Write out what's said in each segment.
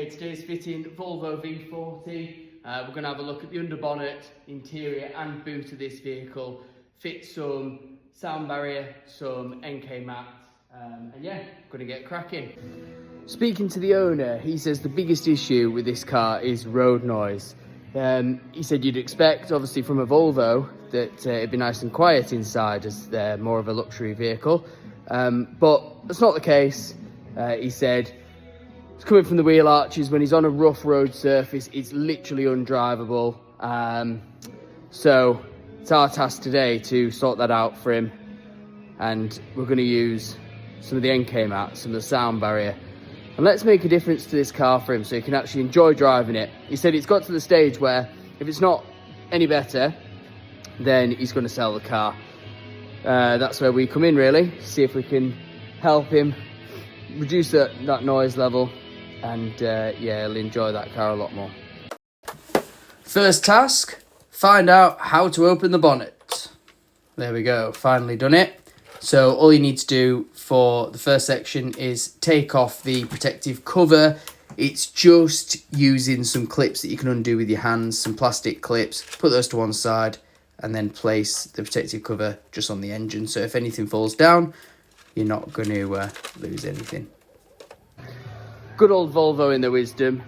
Today's fitting Volvo V40. We're going to have a look at the underbonnet, interior and boot of this vehicle, fit some sound barrier, some NK mats, and yeah, going to get cracking. Speaking to the owner, he says the biggest issue with this car is road noise. He said you'd expect, obviously from a Volvo, that it'd be nice and quiet inside as they're more of a luxury vehicle, but that's not the case. He said it's coming from the wheel arches. When he's on a rough road surface, it's literally undrivable. So it's our task today to sort that out for him, and we're going to use some of the NK mats, some of the sound barrier, and let's make a difference to this car for him so he can actually enjoy driving it. He said it's got to the stage where if it's not any better, then he's going to sell the car. That's where we come in, really, see if we can help him reduce that noise level, and yeah, he'll enjoy that car a lot more. First task, find out how to open the bonnet. There we go, finally done it. So all you need to do for the first section is take off the protective cover. It's just using some clips that you can undo with your hands, some plastic clips, put those to one side, and then place the protective cover just on the engine. So if anything falls down, you're not going to lose anything. Good old Volvo in their wisdom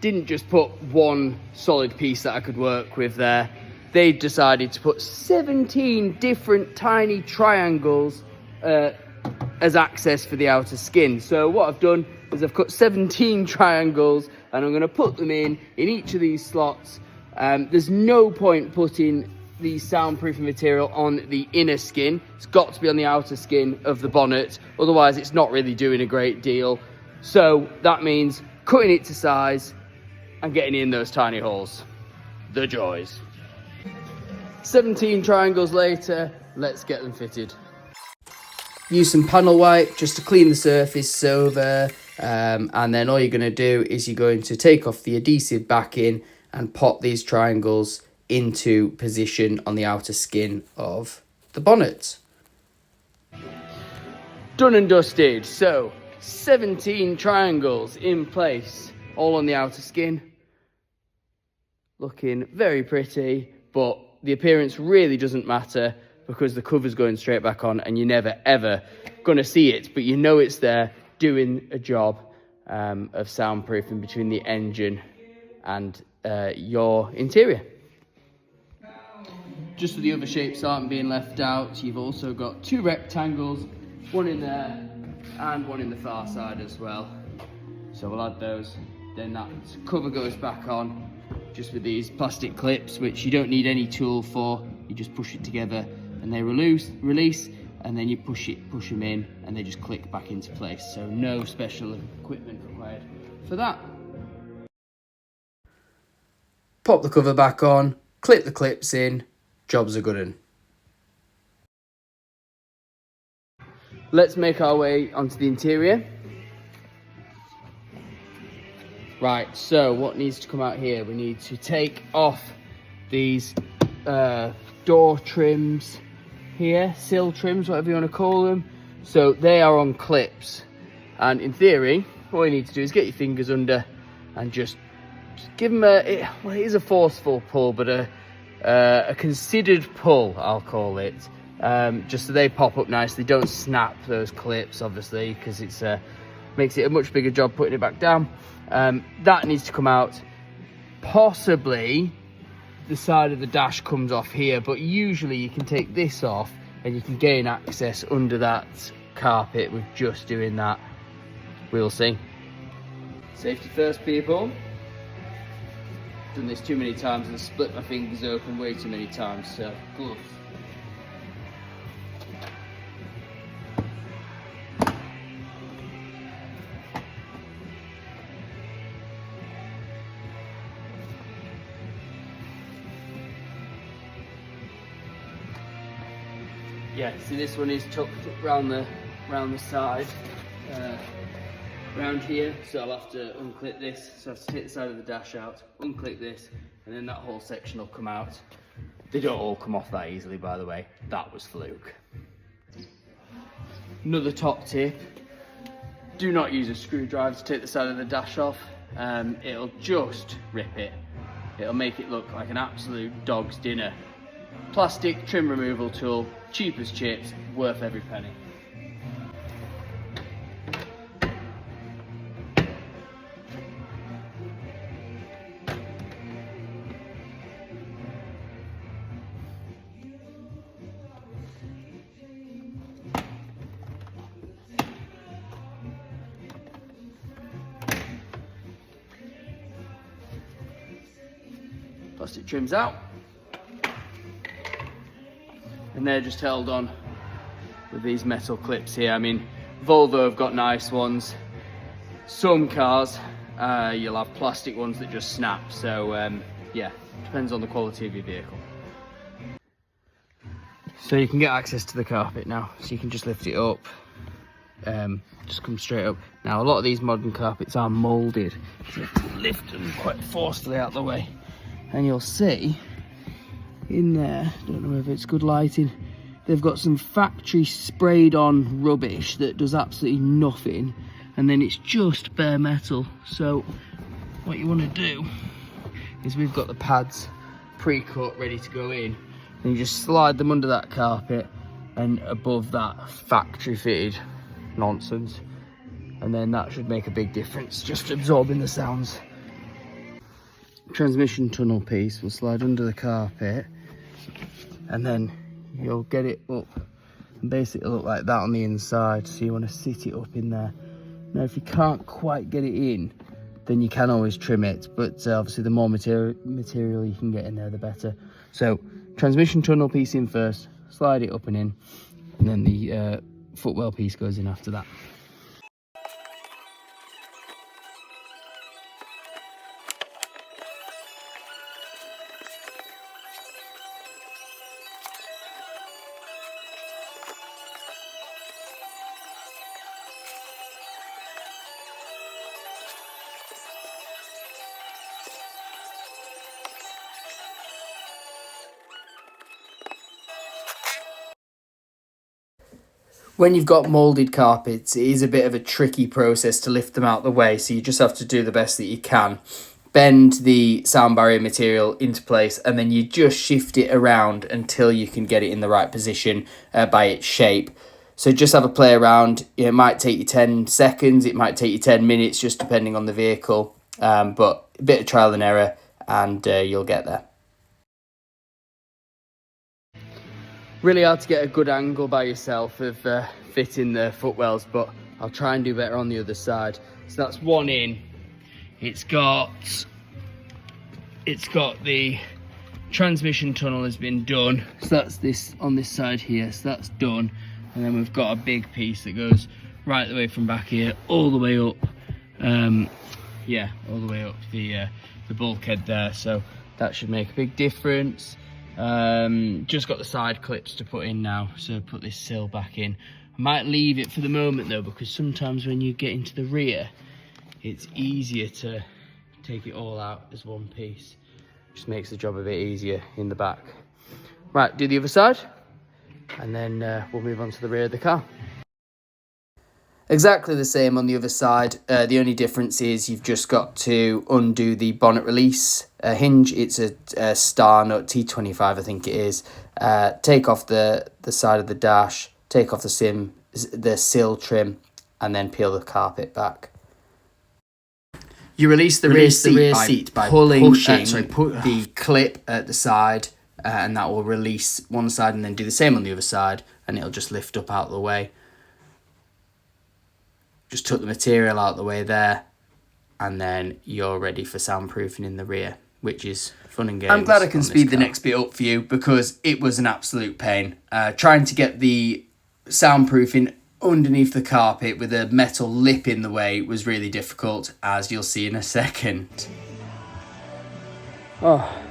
didn't just put one solid piece that I could work with there. They decided to put 17 different tiny triangles as access for the outer skin. So what I've done is I've cut 17 triangles and I'm going to put them in each of these slots. There's no point putting the soundproofing material on the inner skin. It's got to be on the outer skin of the bonnet, otherwise it's not really doing a great deal. So that means cutting it to size and getting in those tiny holes. The joys. 17 triangles later, let's get them fitted. Use some panel white just to clean the surface over, and then all you're going to do is you're going to take off the adhesive backing and pop these triangles into position on the outer skin of the bonnet. Done and dusted. So 17 triangles in place, all on the outer skin. Looking very pretty, but the appearance really doesn't matter because the cover's going straight back on and you're never ever going to see it, but you know it's there doing a job of soundproofing between the engine and your interior. Just so the other shapes aren't being left out, you've also got two rectangles, one in there and one in the far side as well. So we'll add those, then that cover goes back on just with these plastic clips, which you don't need any tool for. You just push it together and they release, and then you push them in and they just click back into place. So no special equipment required for that. Pop the cover back on, clip the clips in, job's a good one. Let's make our way onto the interior. Right, so what needs to come out here? We need to take off these door trims here, sill trims, whatever you want to call them. So they are on clips, and in theory, all you need to do is get your fingers under and just give them well, it is a forceful pull, but a considered pull, I'll call it. Just so they pop up nicely, don't snap those clips, obviously, because it's makes it a much bigger job putting it back down. That needs to come out. Possibly the side of the dash comes off here, but usually you can take this off and you can gain access under that carpet with just doing that. We'll see. Safety first, people. Done this too many times and split my fingers open way too many times, so gloves. Yeah, see, this one is tucked round the side, round here, so I'll have to unclip this. So I have to take the side of the dash out, unclip this, and then that whole section will come out. They don't all come off that easily, by the way. That was fluke. Another top tip, do not use a screwdriver to take the side of the dash off. it'll just rip it. It'll make it look like an absolute dog's dinner. Plastic trim removal tool, cheap as chips, worth every penny. Plastic trims out, and they're just held on with these metal clips here. I mean, Volvo have got nice ones. Some cars, you'll have plastic ones that just snap. So yeah, depends on the quality of your vehicle. So you can get access to the carpet now. So you can just lift it up, just come straight up. Now a lot of these modern carpets are moulded, so you have to lift them quite forcefully out the way. And you'll see in there, don't know if it's good lighting, they've got some factory sprayed on rubbish that does absolutely nothing, and then it's just bare metal. So what you want to do is, we've got the pads pre-cut ready to go in, and you just slide them under that carpet and above that factory fitted nonsense, and then that should make a big difference, just absorbing the sounds. Transmission tunnel piece will slide under the carpet, and then you'll get it up and basically look like that on the inside. So you want to sit it up in there. Now if you can't quite get it in, then you can always trim it, but obviously the more material you can get in there, the better. So transmission tunnel piece in first, slide it up and in, and then the footwell piece goes in after that. When you've got moulded carpets, it is a bit of a tricky process to lift them out the way, so you just have to do the best that you can. Bend the sound barrier material into place, and then you just shift it around until you can get it in the right position by its shape. So just have a play around. It might take you 10 seconds, it might take you 10 minutes, just depending on the vehicle, but a bit of trial and error, and you'll get there. Really hard to get a good angle by yourself of fitting the footwells, but I'll try and do better on the other side. So that's one in. It's got the transmission tunnel has been done. So that's this on this side here. So that's done. And then we've got a big piece that goes right the way from back here, all the way up. Yeah, all the way up the bulkhead there. So that should make a big difference. Just got the side clips to put in now, so put this sill back in. I might leave it for the moment though, because sometimes when you get into the rear, it's easier to take it all out as one piece. Just makes the job a bit easier in the back. Right, do the other side, and then we'll move on to the rear of the car. Exactly the same on the other side. The only difference is you've just got to undo the bonnet release hinge. It's a star nut T25, I think it is. Take off the side of the dash, take off the sill trim, and then peel the carpet back. You release the rear seat by pushing the clip at the side, and that will release one side, and then do the same on the other side, and it'll just lift up out of the way. Just took the material out the way there, and then you're ready for soundproofing in the rear, which is fun and games. I'm glad I can speed the next bit up for you, because it was an absolute pain. Trying to get the soundproofing underneath the carpet with a metal lip in the way was really difficult, as you'll see in a second. Oh,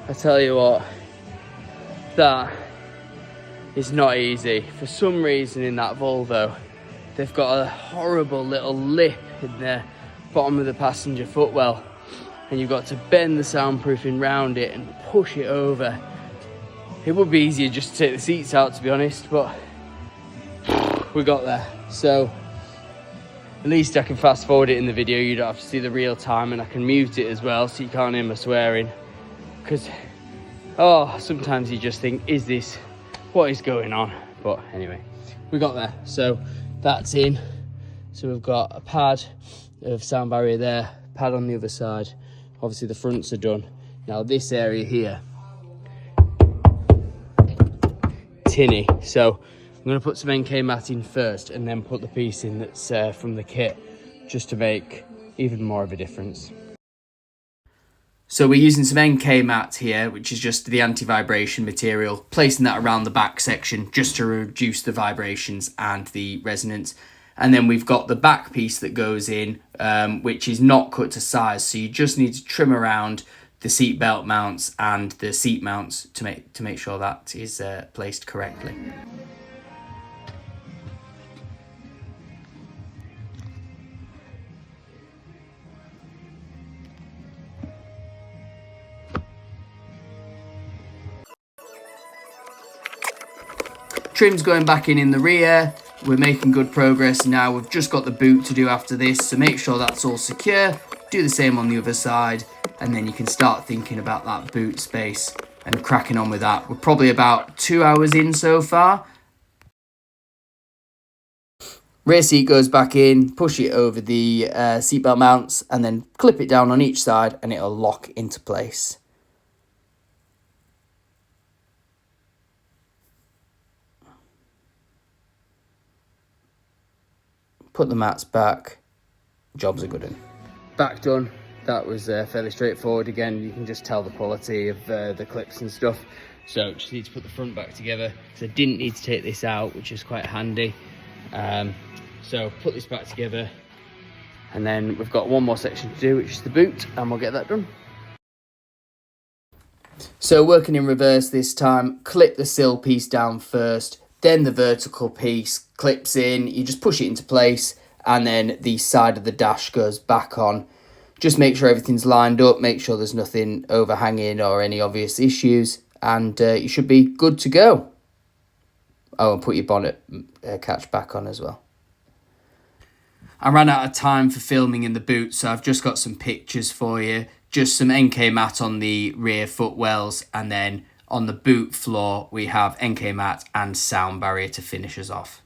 I tell you what, that is not easy. For some reason in that Volvo, they've got a horrible little lip in the bottom of the passenger footwell, and you've got to bend the soundproofing round it and push it over. It would be easier just to take the seats out, to be honest, but we got there. So At least I can fast forward it in the video. You don't have to see the real time, and I can mute it as well so you can't hear my swearing. Because, oh, sometimes you just think, is this, what is going on? But anyway, we got there. So that's in. So we've got a pad of sound barrier there, pad on the other side. Obviously the fronts are done. Now this area here, tinny. So I'm going to put some NK mat in first and then put the piece in that's from the kit, just to make even more of a difference. So we're using some NK mat here, which is just the anti-vibration material, placing that around the back section just to reduce the vibrations and the resonance. And then we've got the back piece that goes in, which is not cut to size. So you just need to trim around the seat belt mounts and the seat mounts to make sure that is placed correctly. Trim's going back in the rear. We're making good progress now. We've just got the boot to do after this, so make sure that's all secure. Do the same on the other side, and then you can start thinking about that boot space and cracking on with that. We're probably about 2 hours in so far. Rear seat goes back in, push it over the seatbelt mounts, and then clip it down on each side, and it'll lock into place. Put the mats back, job's a good one. Back done. That was fairly straightforward. Again, you can just tell the quality of the clips and stuff. So just need to put the front back together. So I didn't need to take this out, which is quite handy. So put this back together, and then we've got one more section to do, which is the boot, and we'll get that done. So working in reverse this time, clip the sill piece down first, then the vertical piece clips in, you just push it into place, and then the side of the dash goes back on. Just make sure everything's lined up, make sure there's nothing overhanging or any obvious issues, and you should be good to go. Oh, and put your bonnet catch back on as well. I ran out of time for filming in the boot, so I've just got some pictures for you. Just some NK mat on the rear footwells, and then on the boot floor we have NK mat and sound barrier to finish us off.